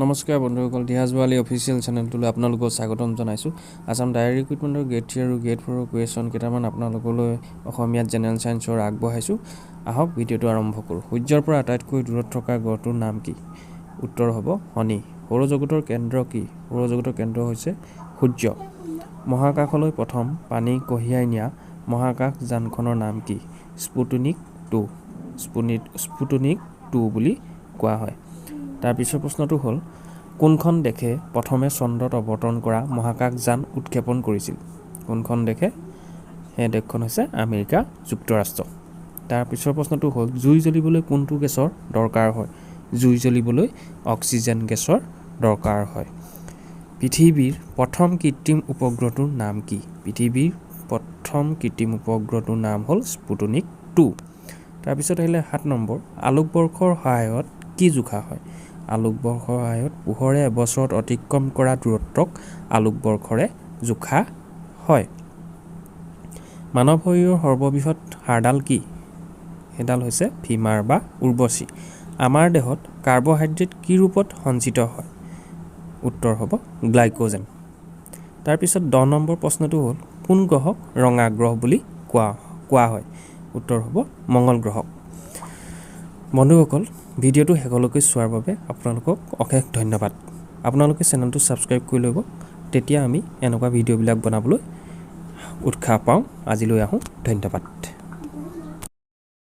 নমস্কাৰ বন্ধুসকল, ধীৰাজ ভৰালী অফিচিয়েল চেনেলটোলৈ আপোনালোকক স্বাগতম জনাইছোঁ। আসাম ডায়েৰী ৰিক্ৰুটমেণ্টৰ গ্ৰেড 3 আৰু গ্ৰেড 4ৰ কুৱেশ্যন কেইটামান আপোনালোকলৈ অসমীয়াত জেনেৰেল ছায়েন্সৰ আগবঢ়াইছোঁ। আহক ভিডিঅ'টো আৰম্ভ কৰোঁ। সূৰ্যৰ পৰা আটাইতকৈ দূৰত থকা গ্ৰহটোৰ নাম কি? উত্তৰ হ'ব শনি। সৌৰজগতৰ কেন্দ্ৰ কি? সৌৰজগতৰ কেন্দ্ৰ হৈছে সূৰ্য। মহাকাশলৈ প্ৰথম পানী কঢ়িয়াই নিয়া মহাকাশ যানখনৰ নাম কি? স্পুটনিক 2। স্পুটনিক 2 বুলি কোৱা হয়। তাৰ পিছৰ প্ৰশ্নটো হ'ল, কোনখন দেশে প্ৰথমে চন্দ্ৰত অৱতৰণ কৰা মহাকাশযান উৎক্ষেপণ কৰিছিল? কোনখন দেশে? সেই দেশখন হৈছে আমেৰিকা যুক্তৰাষ্ট্ৰ। তাৰ পিছৰ প্ৰশ্নটো হ'ল, জুই জ্বলিবলৈ কোনটো গেছৰ দৰকাৰ হয়? জুই জ্বলিবলৈ অক্সিজেন গেছৰ দৰকাৰ হয়। পৃথিৱীৰ প্ৰথম কৃত্ৰিম উপগ্ৰহটোৰ নাম কি? পৃথিৱীৰ প্ৰথম কৃত্ৰিম উপগ্ৰহটোৰ নাম হ'ল স্পুটনিক 2। তাৰপিছত আহিলে 7 নম্বৰ, আলোকবৰ্ষৰ সহায়ত কি জোখা হয়? আলোকবৰ্ষৰ সহায়ত পোহৰে এবছৰত অতিক্ৰম কৰা দূৰত্বক আলোকবৰ্ষৰে জোখা হয়। মানৱ শৰীৰৰ সৰ্ববৃহৎ হাড়ডাল কি? সেইডাল হৈছে ফিমাৰ বা উৰ্বশী। আমাৰ দেহত কাৰ্বহাইড্ৰেট কি ৰূপত সঞ্চিত হয়? উত্তৰ হ'ব গ্লাইক'জেন। তাৰপিছত 10 নম্বৰ প্ৰশ্নটো হ'ল, কোন গ্ৰহক ৰঙা গ্ৰহ বুলি কোৱা হয়? উত্তৰ হ'ব মঙ্গল গ্ৰহক। বন্ধুসকল, ভিডিঅ'টো শেষলৈকে চোৱাৰ বাবে আপোনালোকক অশেষ ধন্যবাদ। আপোনালোকে চেনেলটো ছাবস্ক্ৰাইব কৰি ল'ব, তেতিয়া আমি এনেকুৱা ভিডিঅ'বিলাক বনাবলৈ উৎসাহ পাওঁ। আজিলৈ আহোঁ, ধন্যবাদ।